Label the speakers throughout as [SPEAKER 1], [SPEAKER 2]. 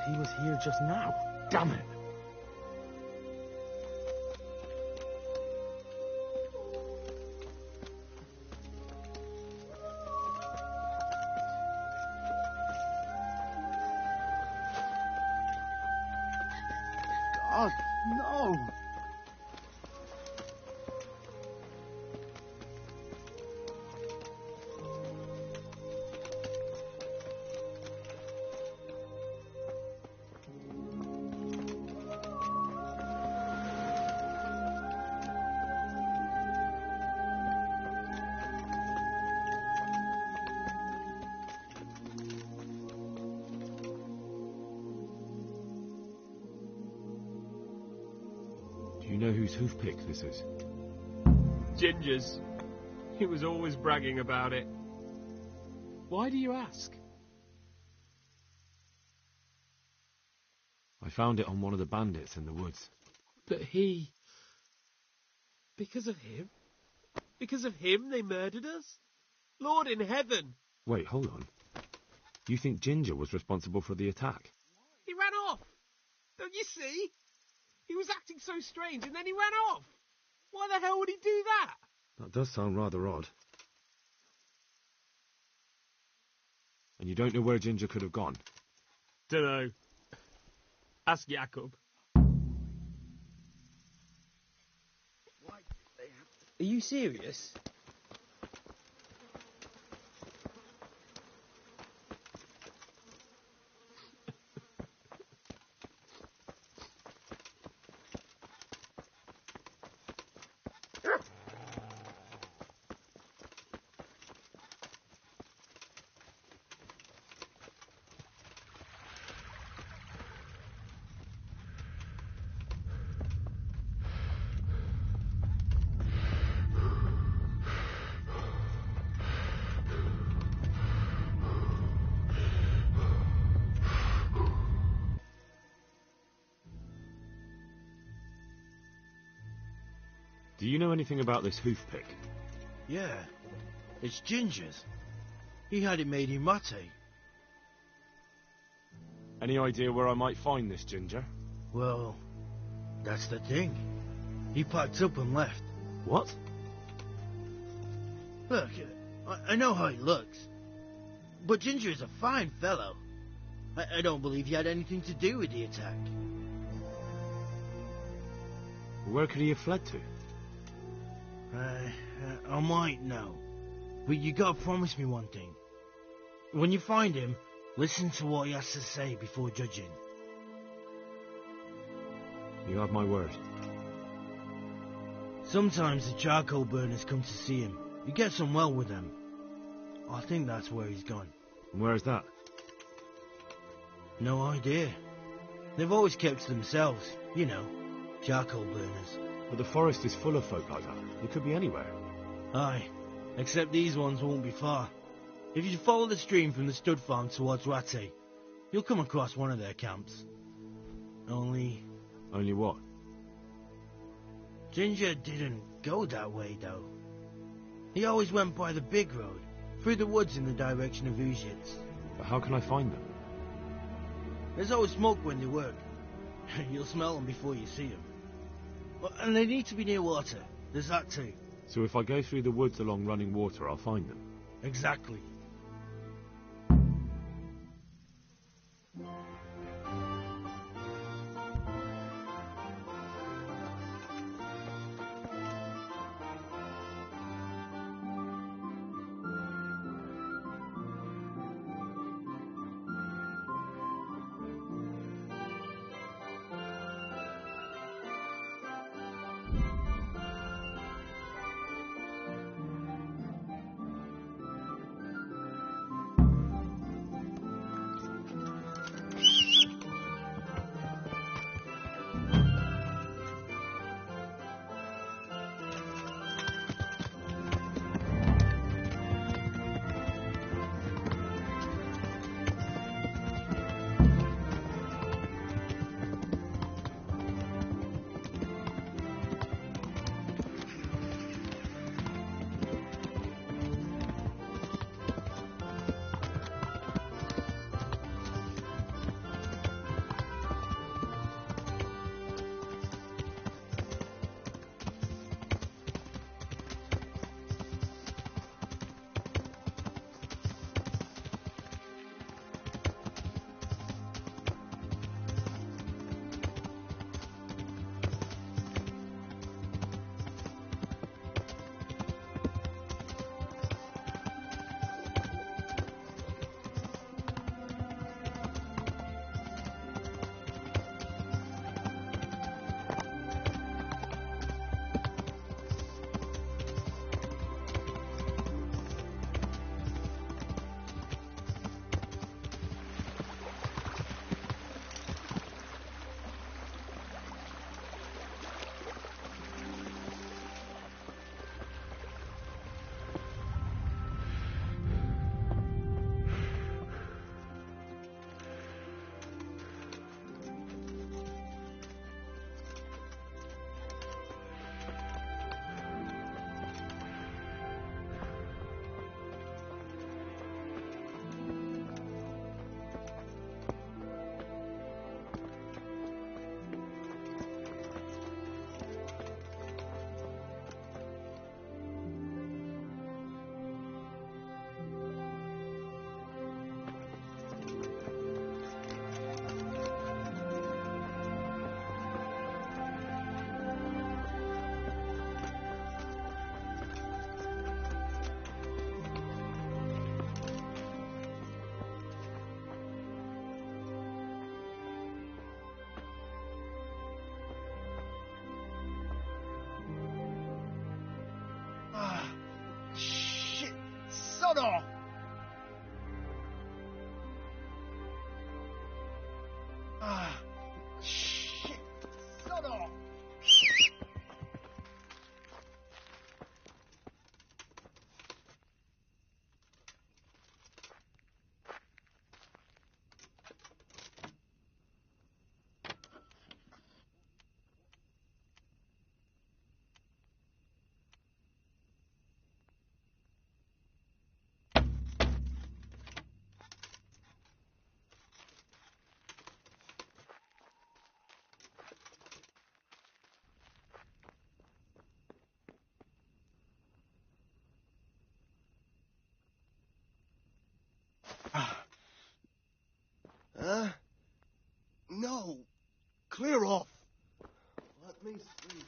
[SPEAKER 1] He was here just now. Damn it! God, no!
[SPEAKER 2] Do you know whose hoofpick this is?
[SPEAKER 3] Ginger's. He was always bragging about it. Why do you ask?
[SPEAKER 2] I found it on one of the bandits in the woods.
[SPEAKER 3] But he... Because of him? Because of him they murdered us? Lord in heaven!
[SPEAKER 2] Wait, hold on. You think Ginger was responsible for the attack?
[SPEAKER 3] He ran off! Don't you see? He was acting so strange and then he ran off! Why the hell would he do that?
[SPEAKER 2] That does sound rather odd. And you don't know where Ginger could have gone?
[SPEAKER 3] Dunno. Ask Jacob.
[SPEAKER 1] Are you serious?
[SPEAKER 2] Do you know anything about this hoofpick?
[SPEAKER 4] Yeah, it's Ginger's. He had it made in Mate.
[SPEAKER 2] Any idea where I might find this Ginger?
[SPEAKER 4] Well, that's the thing. He packed up and left.
[SPEAKER 2] What?
[SPEAKER 4] Look, I know how he looks. But Ginger is a fine fellow. I don't believe he had anything to do with the attack.
[SPEAKER 2] Where could he have fled to?
[SPEAKER 4] I might know. But you gotta promise me one thing. When you find him, listen to what he has to say before judging.
[SPEAKER 2] You have my word.
[SPEAKER 4] Sometimes the charcoal burners come to see him. He gets on well with them. I think that's where he's gone.
[SPEAKER 2] And where is that?
[SPEAKER 4] No idea. They've always kept to themselves, you know, charcoal burners.
[SPEAKER 2] But the forest is full of folk like that. They could be anywhere.
[SPEAKER 4] Aye, except these ones won't be far. If you follow the stream from the stud farm towards Rate, you'll come across one of their camps. Only
[SPEAKER 2] What?
[SPEAKER 4] Ginger didn't go that way, though. He always went by the big road, through the woods in the direction of Uzhitz.
[SPEAKER 2] But how can I find them?
[SPEAKER 4] There's always smoke when they work. You'll smell them before you see them. And they need to be near water. There's that too.
[SPEAKER 2] So if I go through the woods along running water, I'll find them.
[SPEAKER 4] Exactly.
[SPEAKER 5] me sleep.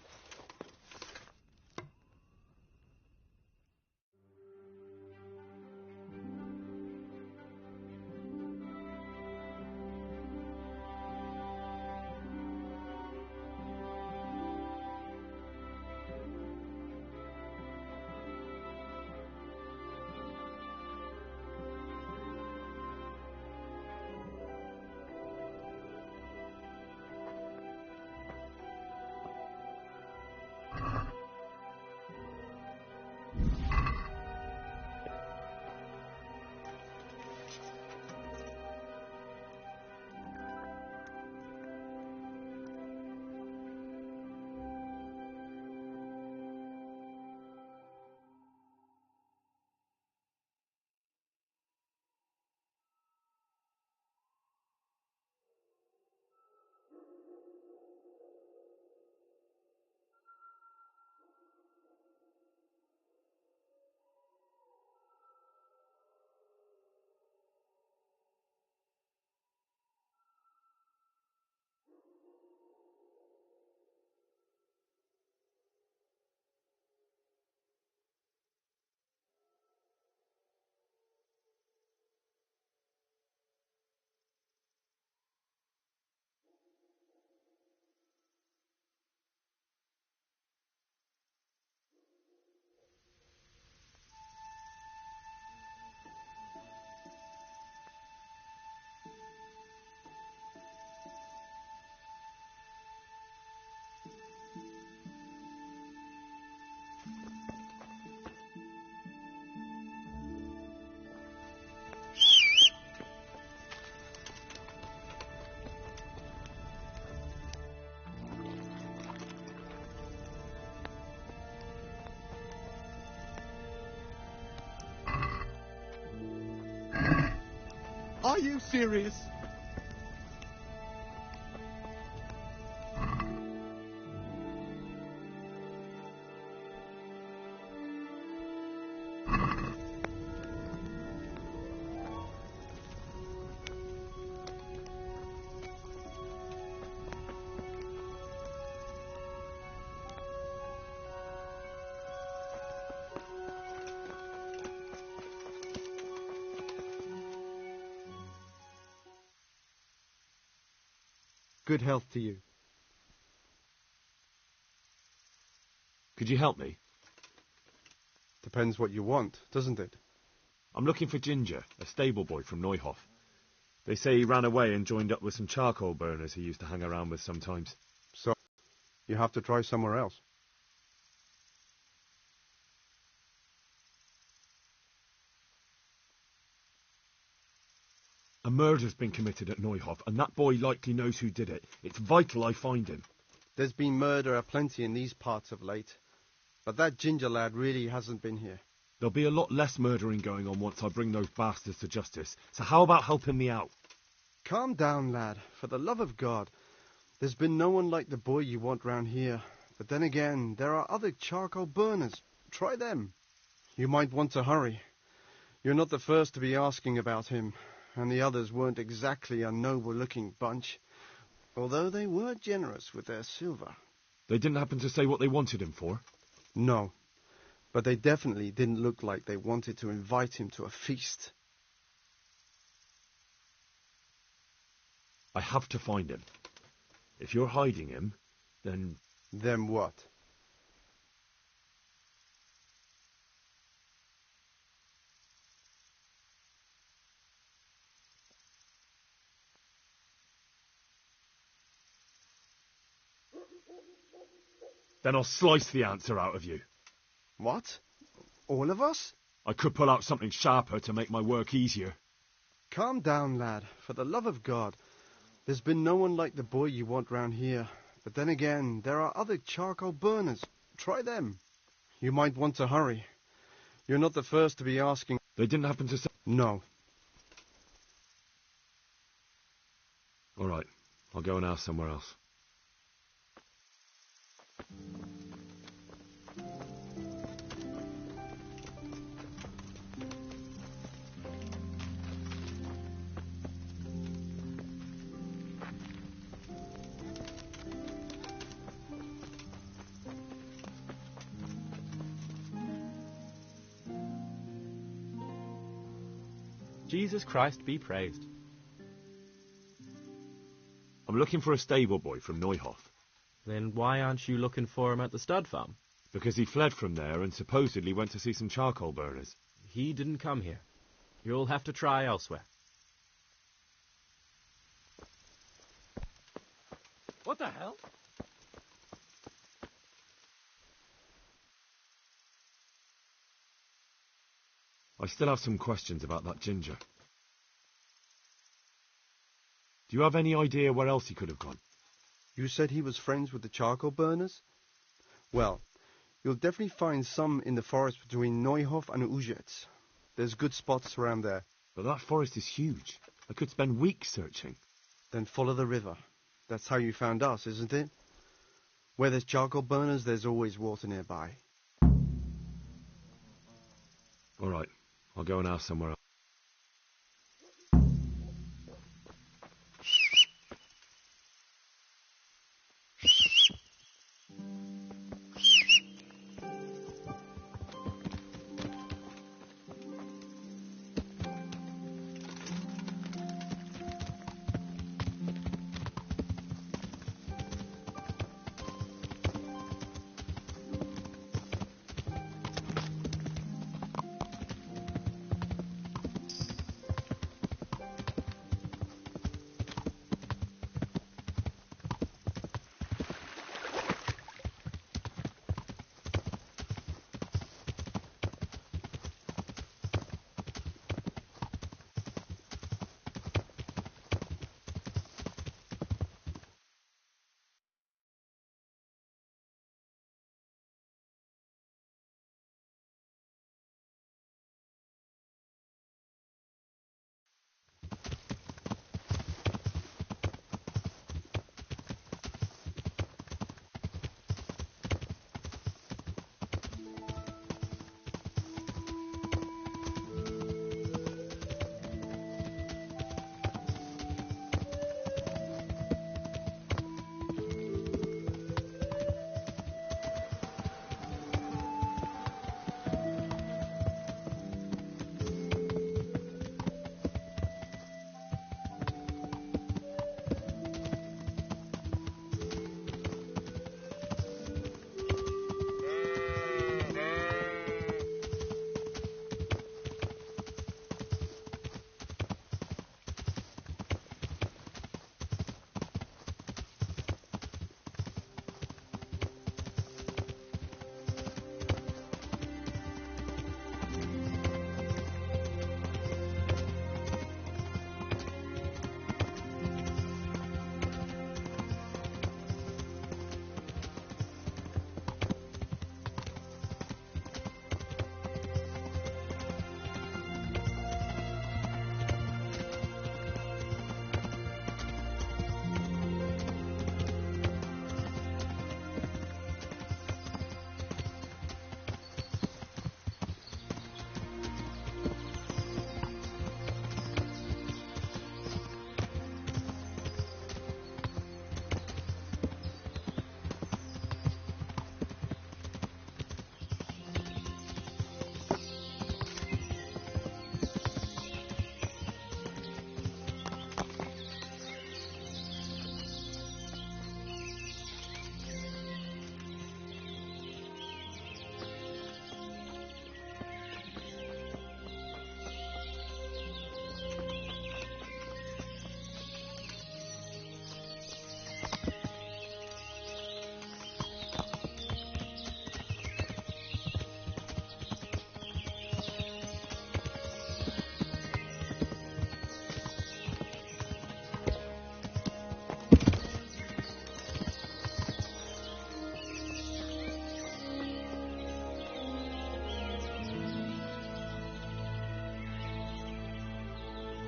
[SPEAKER 3] Are you serious?
[SPEAKER 5] Good health to you.
[SPEAKER 2] Could you help me?
[SPEAKER 5] Depends what you want, doesn't it?
[SPEAKER 2] I'm looking for Ginger, a stable boy from Neuhof. They say he ran away and joined up with some charcoal burners he used to hang around with sometimes.
[SPEAKER 5] So, you have to try somewhere else.
[SPEAKER 2] A murder's been committed at Neuhof, and that boy likely knows who did it. It's vital I find him.
[SPEAKER 5] There's been murder aplenty in these parts of late, but that Ginger lad really hasn't been here.
[SPEAKER 2] There'll be a lot less murdering going on once I bring those bastards to justice, so how about helping me out?
[SPEAKER 5] Calm down, lad. For the love of God. There's been no one like the boy you want round here. But then again, there are other charcoal burners. Try them. You might want to hurry. You're not the first to be asking about him, and the others weren't exactly a noble-looking bunch, although they were generous with their silver.
[SPEAKER 2] They didn't happen to say what they wanted him for?
[SPEAKER 5] No, but they definitely didn't look like they wanted to invite him to a feast.
[SPEAKER 2] I have to find him. If you're hiding him, then...
[SPEAKER 5] Then what?
[SPEAKER 2] Then I'll slice the answer out of you.
[SPEAKER 5] What? All of us?
[SPEAKER 2] I could pull out something sharper to make my work easier.
[SPEAKER 5] Calm down, lad. For the love of God. There's been no one like the boy you want round here. But then again, there are other charcoal burners. Try them. You might want to hurry. You're not the first to be asking.
[SPEAKER 2] They didn't happen to say...
[SPEAKER 5] No.
[SPEAKER 2] All right, I'll go and ask somewhere else.
[SPEAKER 6] Jesus Christ be praised.
[SPEAKER 2] I'm looking for a stable boy from Neuhof,
[SPEAKER 6] Then why aren't you looking for him at the stud farm?
[SPEAKER 2] because he fled from there and supposedly went to see some charcoal burners.
[SPEAKER 6] He didn't come here. You'll have to try elsewhere.
[SPEAKER 3] What the hell?
[SPEAKER 2] I still have some questions about that Ginger. Do you have any idea where else he could have gone?
[SPEAKER 5] You said he was friends with the charcoal burners? Well, you'll definitely find some in the forest between Neuhof and Ujetz. There's good spots around there.
[SPEAKER 2] But that forest is huge. I could spend weeks searching.
[SPEAKER 5] Then follow the river. That's how you found us, isn't it? Where there's charcoal burners, there's always water nearby.
[SPEAKER 2] All right, I'll go and ask somewhere else.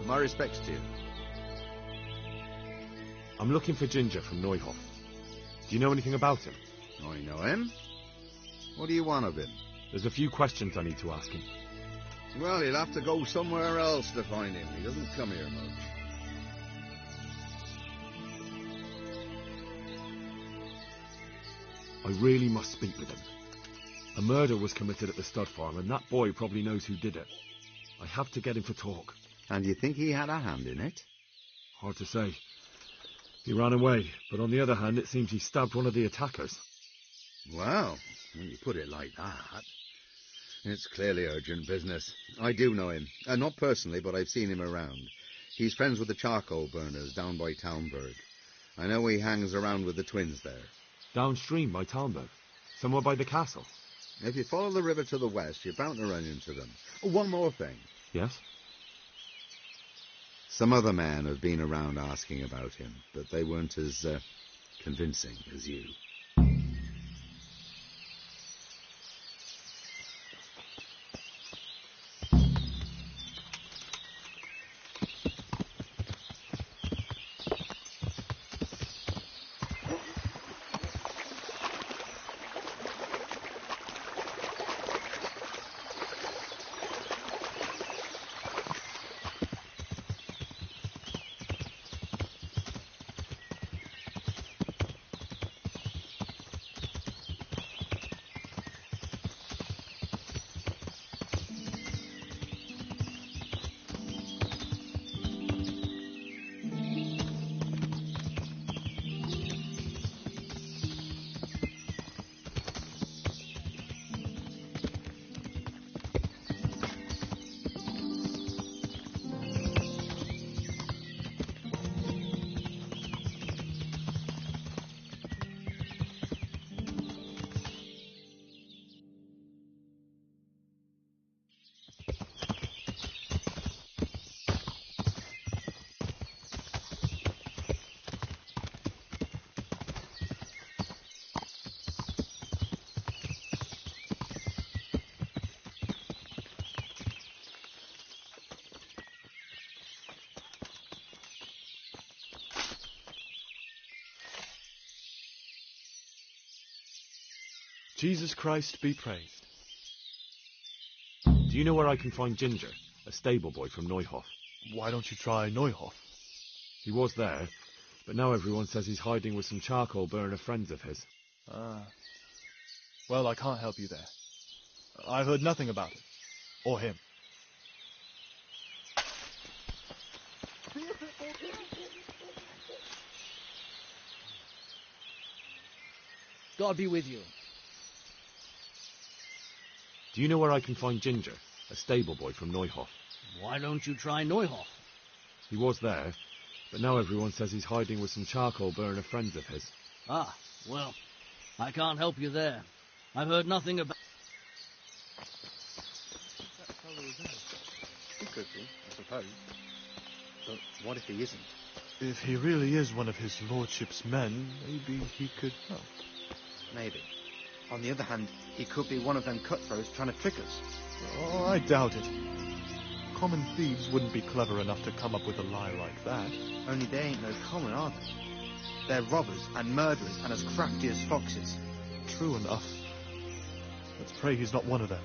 [SPEAKER 7] My respects to you.
[SPEAKER 2] I'm looking for Ginger from Neuhof. Do you know anything about him?
[SPEAKER 7] I know him. What do you want of him?
[SPEAKER 2] There's a few questions I need to ask him.
[SPEAKER 7] Well, you'll have to go somewhere else to find him. He doesn't come here much.
[SPEAKER 2] I really must speak with him. A murder was committed at the stud farm, and that boy probably knows who did it. I have to get him to talk.
[SPEAKER 7] And you think he had a hand in it?
[SPEAKER 2] Hard to say. He ran away, but on the other hand, it seems he stabbed one of the attackers.
[SPEAKER 7] Well, when you put it like that, it's clearly urgent business. I do know him. Not personally, but I've seen him around. He's friends with the charcoal burners down by Townburg. I know he hangs around with the twins there.
[SPEAKER 2] Downstream by Townburg? Somewhere by the castle?
[SPEAKER 7] If you follow the river to the west, you're bound to run into them. Oh, one more thing.
[SPEAKER 2] Yes?
[SPEAKER 7] Some other men have been around asking about him, but they weren't as convincing as you.
[SPEAKER 8] Jesus Christ be praised.
[SPEAKER 2] Do you know where I can find Ginger, a stable boy from Neuhof?
[SPEAKER 8] Why don't you try Neuhof?
[SPEAKER 2] He was there, but now everyone says he's hiding with some charcoal burner friends of his.
[SPEAKER 8] Ah. Well, I can't help you there. I've heard nothing about it. Or him.
[SPEAKER 9] God be with you.
[SPEAKER 2] Do you know where I can find Ginger, a stable boy from Neuhof?
[SPEAKER 9] Why don't you try Neuhof?
[SPEAKER 2] He was there, but now everyone says he's hiding with some charcoal burner friends of his.
[SPEAKER 9] Ah, well, I can't help you there. I've heard nothing about...
[SPEAKER 5] He could be, I suppose. But what if he isn't?
[SPEAKER 8] If he really is one of his lordship's men, maybe he could help.
[SPEAKER 5] Maybe. On the other hand, he could be one of them cutthroats trying to trick us.
[SPEAKER 8] Oh, I doubt it. Common thieves wouldn't be clever enough to come up with a lie like that.
[SPEAKER 5] Only they ain't no common, are they? They're robbers and murderers and as crafty as foxes.
[SPEAKER 8] True enough. Let's pray he's not one of them.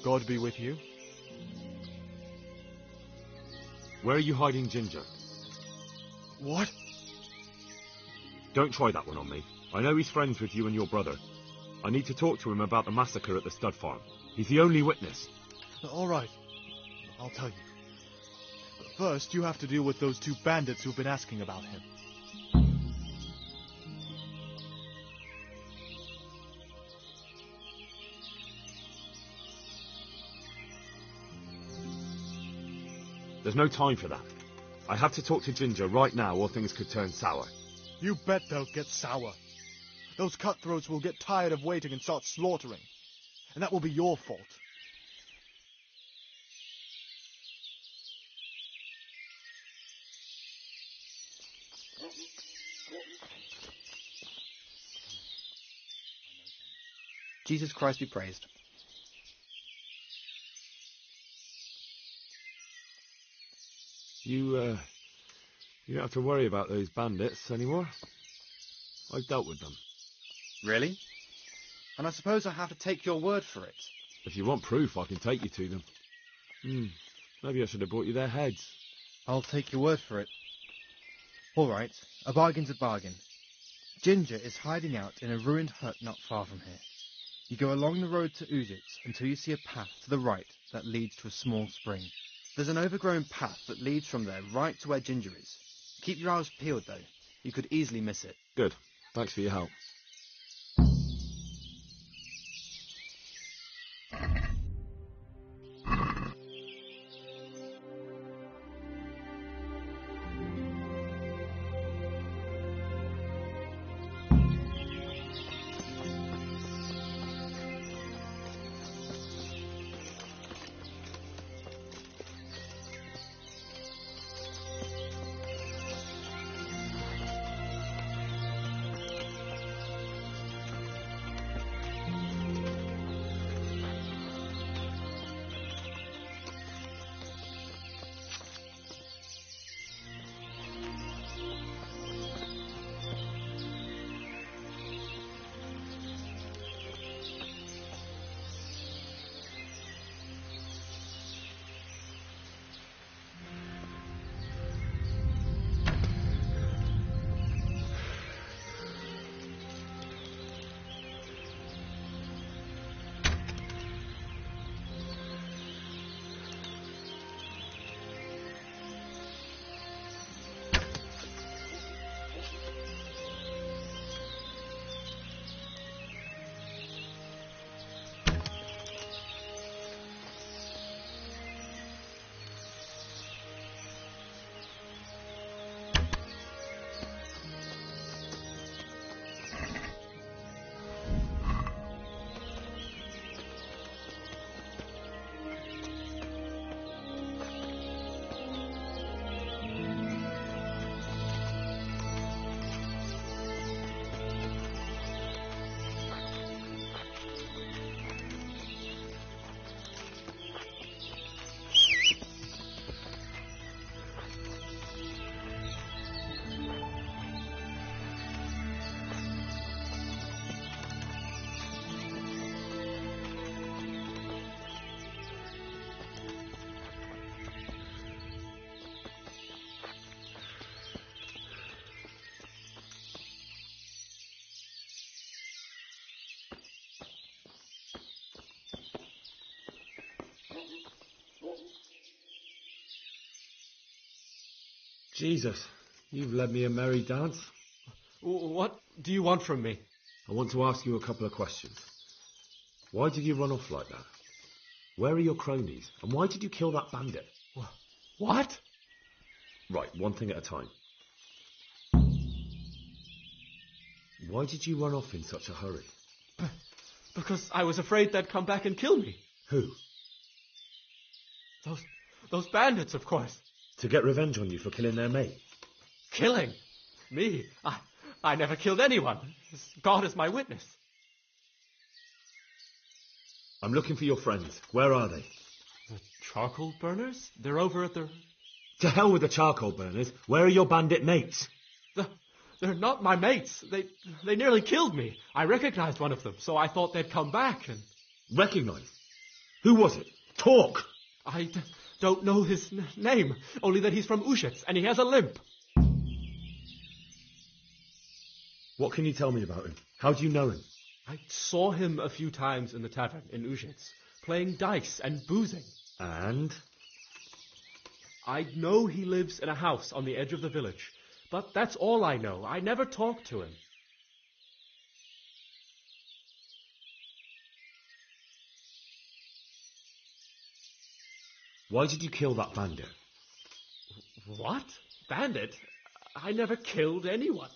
[SPEAKER 8] God be with you.
[SPEAKER 2] Where are you hiding Ginger?
[SPEAKER 8] What?
[SPEAKER 2] Don't try that one on me. I know he's friends with you and your brother. I need to talk to him about the massacre at the stud farm. He's the only witness.
[SPEAKER 8] All right. I'll tell you. But first, you have to deal with those two bandits who've been asking about him.
[SPEAKER 2] There's no time for that. I have to talk to Ginger right now or things could turn sour.
[SPEAKER 8] You bet they'll get sour. Those cutthroats will get tired of waiting and start slaughtering. And that will be your fault.
[SPEAKER 5] Jesus Christ be praised.
[SPEAKER 2] You You don't have to worry about those bandits anymore. I've dealt with them.
[SPEAKER 10] Really? And I suppose I have to take your word for it.
[SPEAKER 2] If you want proof, I can take you to them. Maybe I should have brought you their heads.
[SPEAKER 10] I'll take your word for it. All right, a bargain's a bargain. Ginger is hiding out in a ruined hut not far from here. You go along the road to Ujits until you see a path to the right that leads to a small spring. There's an overgrown path that leads from there right to where Ginger is. Keep your eyes peeled, though. You could easily miss it.
[SPEAKER 2] Good. Thanks for your help. Jesus, you've led me a merry dance.
[SPEAKER 3] What do you want from me?
[SPEAKER 2] I want to ask you a couple of questions. Why did you run off like that? Where are your cronies? And why did you kill that bandit?
[SPEAKER 3] What?
[SPEAKER 2] Right, one thing at a time. Why did you run off in such a hurry?
[SPEAKER 3] Because I was afraid they'd come back and kill me.
[SPEAKER 2] Who?
[SPEAKER 3] Those bandits, of course.
[SPEAKER 2] To get revenge on you for killing their mate?
[SPEAKER 3] Killing? Me? I never killed anyone. God is my witness.
[SPEAKER 2] I'm looking for your friends. Where are they?
[SPEAKER 3] The charcoal burners? They're over at the...
[SPEAKER 2] To hell with the charcoal burners. Where are your bandit mates?
[SPEAKER 3] They're not my mates. They nearly killed me. I recognized one of them, so I thought they'd come back and...
[SPEAKER 2] Recognized? Who was it? Talk!
[SPEAKER 3] I don't know his name, only that he's from Ujits and he has a limp.
[SPEAKER 2] What can you tell me about him? How do you know him?
[SPEAKER 3] I saw him a few times in the tavern in Ujits, playing dice and boozing.
[SPEAKER 2] And?
[SPEAKER 3] I know he lives in a house on the edge of the village, but that's all I know. I never talked to him.
[SPEAKER 2] Why did you kill that bandit?
[SPEAKER 3] What? Bandit? I never killed anyone.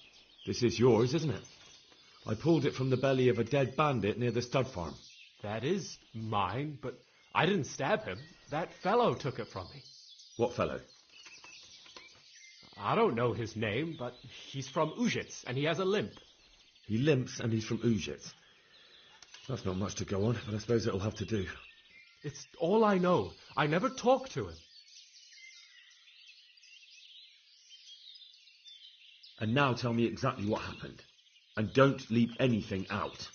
[SPEAKER 2] This is yours, isn't it? I pulled it from the belly of a dead bandit near the stud farm.
[SPEAKER 3] That is mine, but I didn't stab him. That fellow took it from me.
[SPEAKER 2] What fellow?
[SPEAKER 3] I don't know his name, but he's from Ujits, and he has a limp.
[SPEAKER 2] He limps and he's from Ujits. That's not much to go on, but I suppose it'll have to do.
[SPEAKER 3] It's all I know. I never talked to him.
[SPEAKER 2] And now tell me exactly what happened. And don't leave anything out.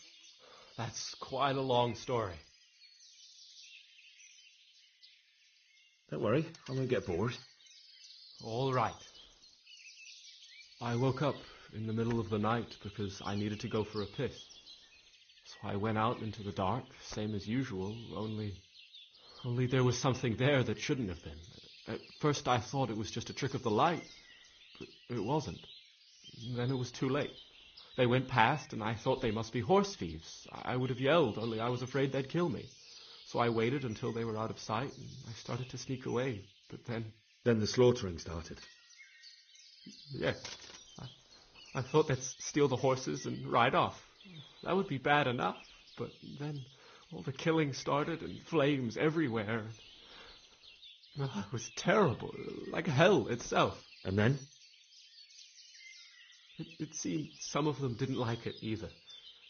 [SPEAKER 3] That's quite a long story.
[SPEAKER 2] Don't worry, I won't get bored.
[SPEAKER 3] All right. I woke up in the middle of the night because I needed to go for a piss. So I went out into the dark, same as usual, only there was something there that shouldn't have been. At first I thought it was just a trick of the light, but it wasn't. Then it was too late. They went past, and I thought they must be horse thieves. I would have yelled, only I was afraid they'd kill me. So I waited until they were out of sight, and I started to sneak away. But then...
[SPEAKER 2] Then the slaughtering started.
[SPEAKER 3] Yes. I thought they'd steal the horses and ride off. That would be bad enough. But then all the killing started, and flames everywhere. It was terrible, like hell itself.
[SPEAKER 2] And then?
[SPEAKER 3] It seemed some of them didn't like it either.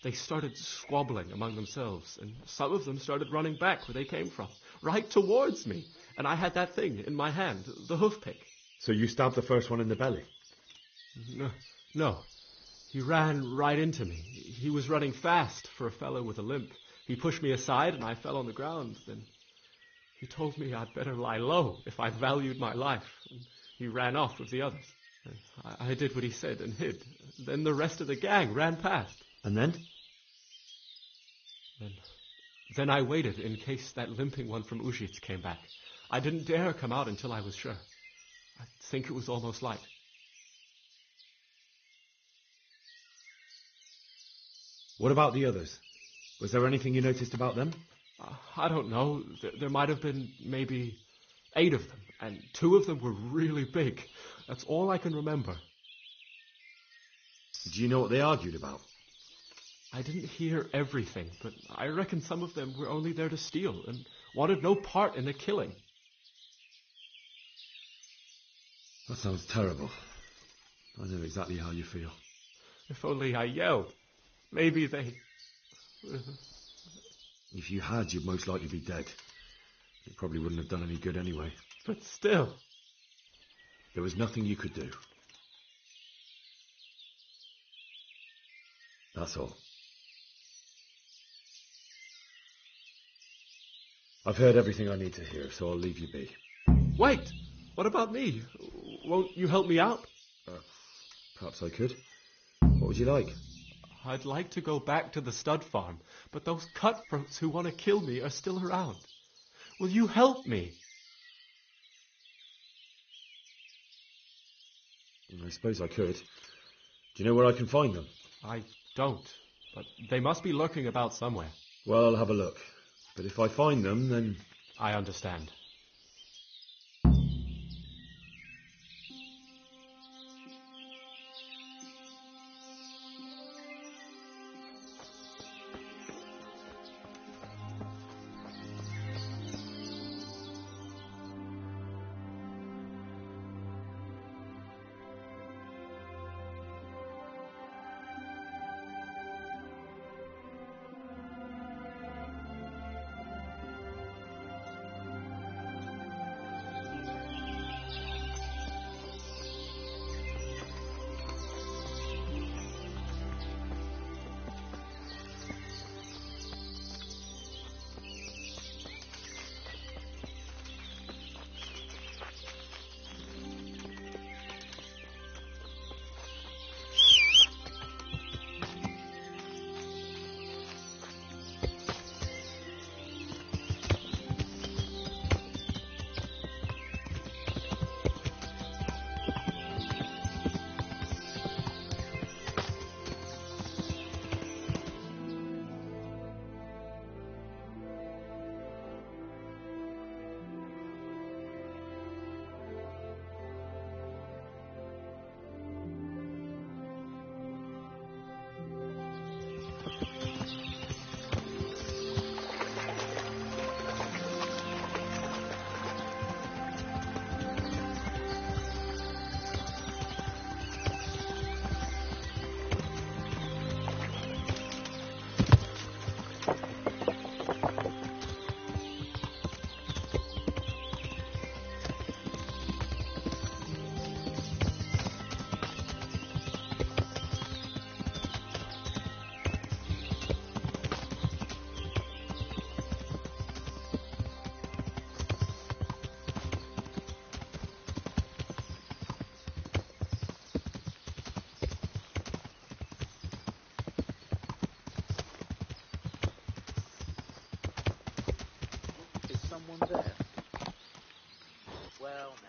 [SPEAKER 3] They started squabbling among themselves, and some of them started running back where they came from, right towards me. And I had that thing in my hand, the hoof pick.
[SPEAKER 2] So you stabbed the first one in the belly?
[SPEAKER 3] No. He ran right into me. He was running fast for a fellow with a limp. He pushed me aside, and I fell on the ground. Then he told me I'd better lie low if I valued my life. And he ran off with the others. I did what he said and hid. Then the rest of the gang ran past.
[SPEAKER 2] And then?
[SPEAKER 3] Then I waited in case that limping one from Ujits came back. I didn't dare come out until I was sure. I think it was almost light.
[SPEAKER 2] What about the others? Was there anything you noticed about them?
[SPEAKER 3] I don't know. There might have been maybe 8 of them, and 2 of them were really big. That's all I can remember.
[SPEAKER 2] Do you know what they argued about?
[SPEAKER 3] I didn't hear everything, but I reckon some of them were only there to steal and wanted no part in the killing.
[SPEAKER 2] That sounds terrible. I know exactly how you feel.
[SPEAKER 3] If only I yelled. Maybe they...
[SPEAKER 2] If you had, you'd most likely be dead. It probably wouldn't have done any good anyway.
[SPEAKER 3] But still...
[SPEAKER 2] There was nothing you could do. That's all. I've heard everything I need to hear, so I'll leave you be.
[SPEAKER 3] Wait! What about me? Won't you help me out?
[SPEAKER 2] Perhaps I could. What would you like?
[SPEAKER 3] I'd like to go back to the stud farm, but those cutthroats who want to kill me are still around. Will you help me?
[SPEAKER 2] I suppose I could. Do you know where I can find them?
[SPEAKER 3] I don't, but they must be lurking about somewhere.
[SPEAKER 2] Well, I'll have a look. But if I find them, then...
[SPEAKER 3] I understand.
[SPEAKER 11] someone there? Well, now.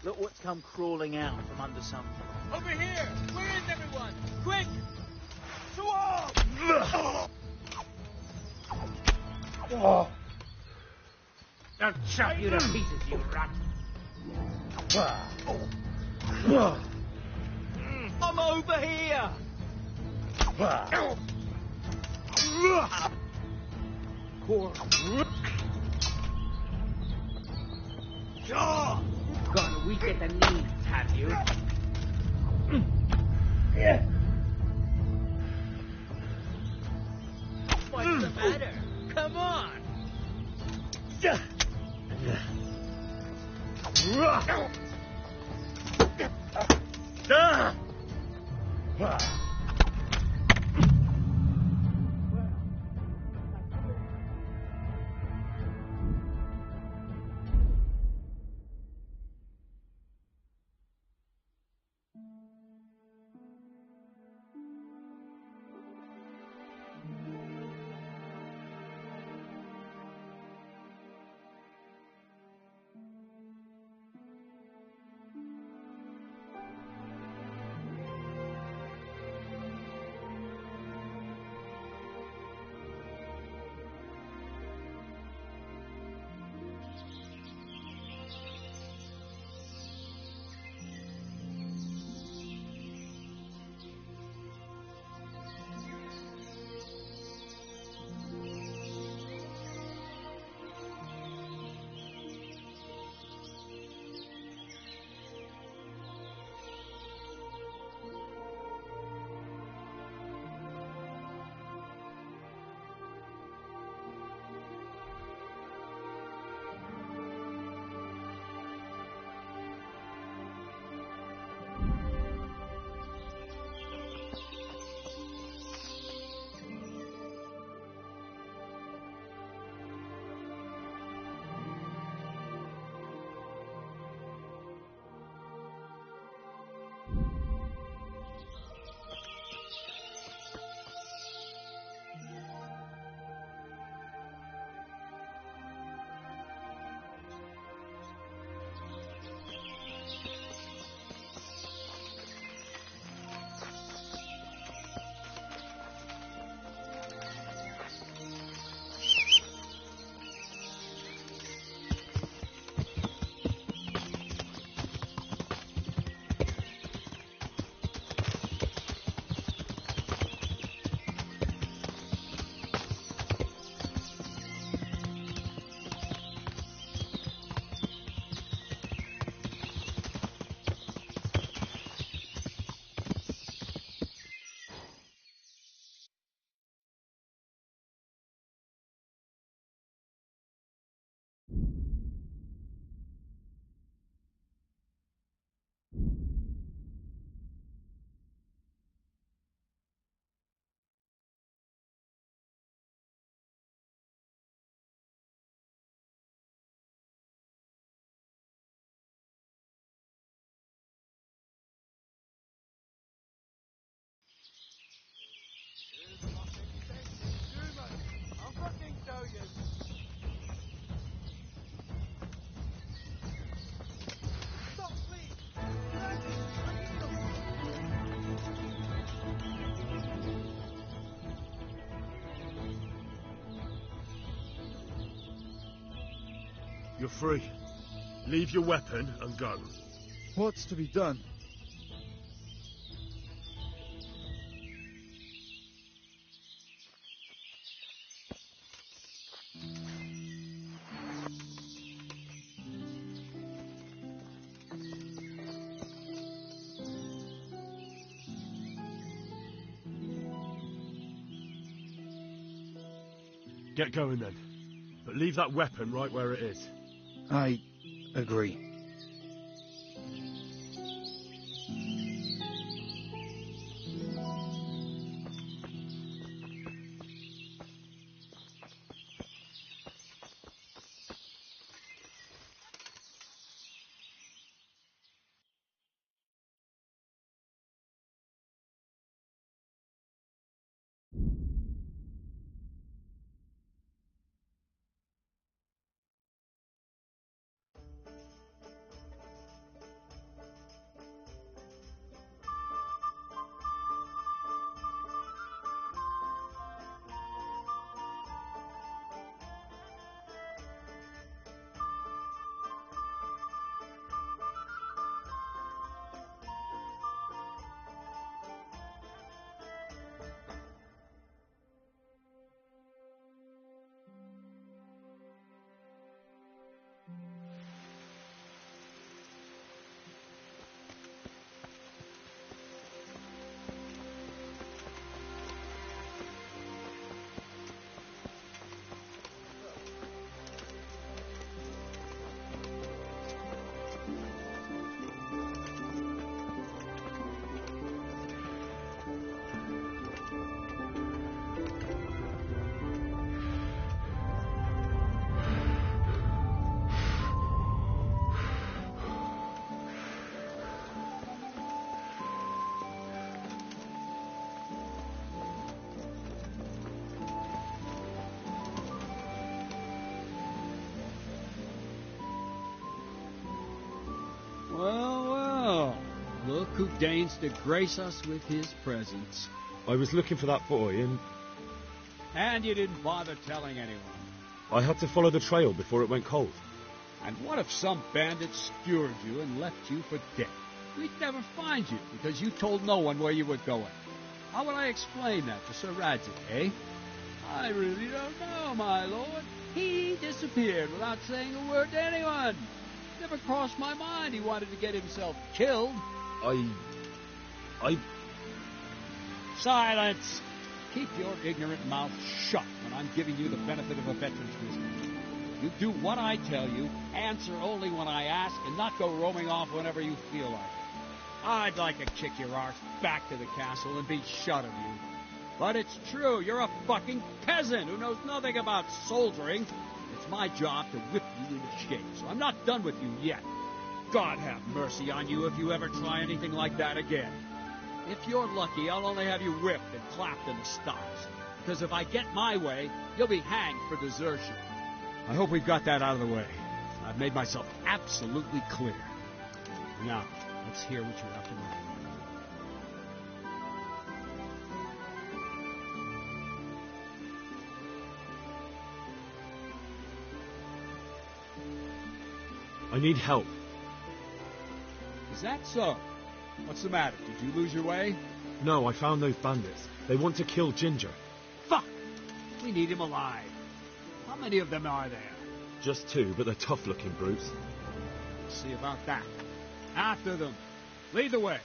[SPEAKER 11] Look what's come crawling out from under some...
[SPEAKER 12] Over here! Where is everyone? Quick! To arms!
[SPEAKER 11] I'll chop you to pieces, you rat!
[SPEAKER 12] I'm over here!
[SPEAKER 11] Gone weak at the knees, have you?
[SPEAKER 12] What's the matter? Come on!
[SPEAKER 2] You're free. Leave your weapon and go.
[SPEAKER 8] What's to be done?
[SPEAKER 2] Get going then. But leave that weapon right where it is.
[SPEAKER 10] I agree.
[SPEAKER 13] who deigns to grace us with his presence.
[SPEAKER 2] I was looking for that boy, and
[SPEAKER 13] And you didn't bother telling anyone.
[SPEAKER 2] I had to follow the trail before it went cold.
[SPEAKER 13] And what if some bandit skewered you and left you for dead? We'd never find you because you told no one where you were going. How would I explain that to Sir Radzik, eh? I really don't know, my lord. He disappeared without saying a word to anyone. Never crossed my mind he wanted to get himself killed.
[SPEAKER 2] I...
[SPEAKER 13] Silence! Keep your ignorant mouth shut when I'm giving you the benefit of a veteran's wisdom. You do what I tell you, answer only when I ask, and not go roaming off whenever you feel like it. I'd like to kick your arse back to the castle and be shut of you. But it's true, you're a fucking peasant who knows nothing about soldiering. It's my job to whip you into shape, so I'm not done with you yet. God have mercy on you if you ever try anything like that again. If you're lucky, I'll only have you whipped and clapped in the stocks. Because if I get my way, you'll be hanged for desertion. I hope we've got that out of the way. I've made myself absolutely clear. Now, let's hear what you have to learn.
[SPEAKER 2] I need help.
[SPEAKER 13] Is that so? What's the matter? Did you lose your way?
[SPEAKER 2] No, I found those bandits. They want to kill Ginger.
[SPEAKER 13] Fuck! We need him alive. How many of them are there?
[SPEAKER 2] Just 2, but they're tough-looking brutes.
[SPEAKER 13] Let's see about that. After them. Lead the way.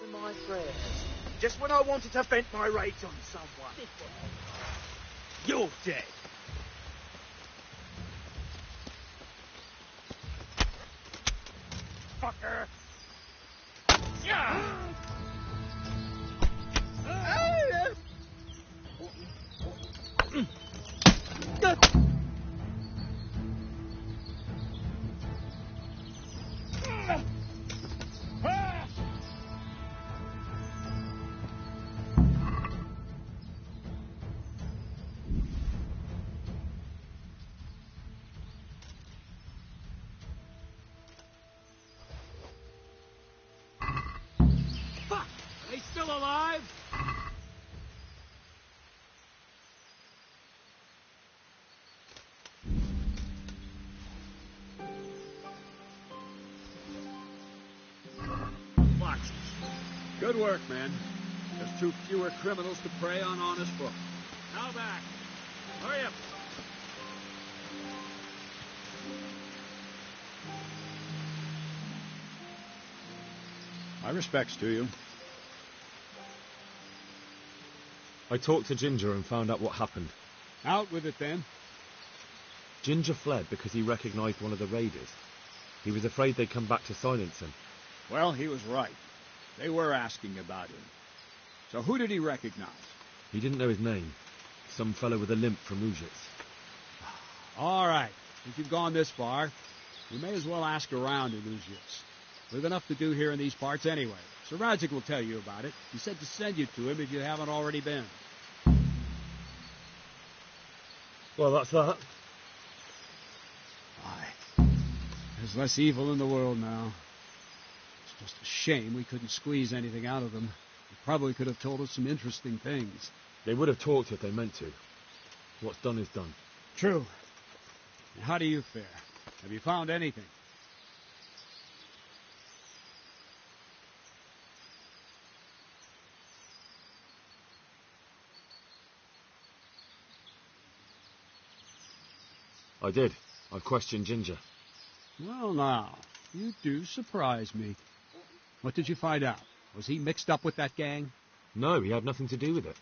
[SPEAKER 11] To my prayers. Just when I wanted to vent my rage on someone. You're dead. Fucker. Yeah.
[SPEAKER 13] Fuck! Are they still alive? Foxes. Good work, man. There's 2 fewer criminals to prey on honest folk. Now back. Hurry up. My respects to you.
[SPEAKER 2] I talked to Ginger and found out what happened.
[SPEAKER 13] Out with it, then.
[SPEAKER 2] Ginger fled because he recognized one of the raiders. He was afraid they'd come back to silence him.
[SPEAKER 13] Well, he was right. They were asking about him. So who did he recognize?
[SPEAKER 2] He didn't know his name. Some fellow with a limp from Ujits.
[SPEAKER 13] All right. If you've gone this far, you may as well ask around in Ujits. We've enough to do here in these parts anyway. Sir Radzik will tell you about it. He said to send you to him if you haven't already been.
[SPEAKER 2] Well, that's that.
[SPEAKER 13] Aye. There's less evil in the world now. It's just a shame we couldn't squeeze anything out of them. They probably could have told us some interesting things.
[SPEAKER 2] They would have talked if they meant to. What's done is done.
[SPEAKER 13] True. And how do you fare? Have you found anything?
[SPEAKER 2] I did. I've questioned Ginger.
[SPEAKER 13] Well, now, you do surprise me. What did you find out? Was he mixed up with that gang?
[SPEAKER 2] No, he had nothing to do with it.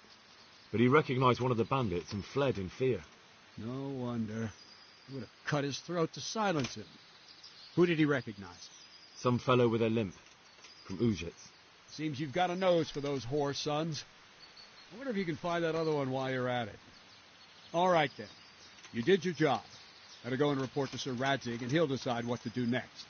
[SPEAKER 2] But he recognized one of the bandits and fled in fear.
[SPEAKER 13] No wonder. He would have cut his throat to silence him. Who did he recognize?
[SPEAKER 2] Some fellow with a limp. From Ujits.
[SPEAKER 13] Seems you've got a nose for those whore sons. I wonder if you can find that other one while you're at it. All right, then. You did your job. Better go and report to Sir Radzik, and he'll decide what to do next.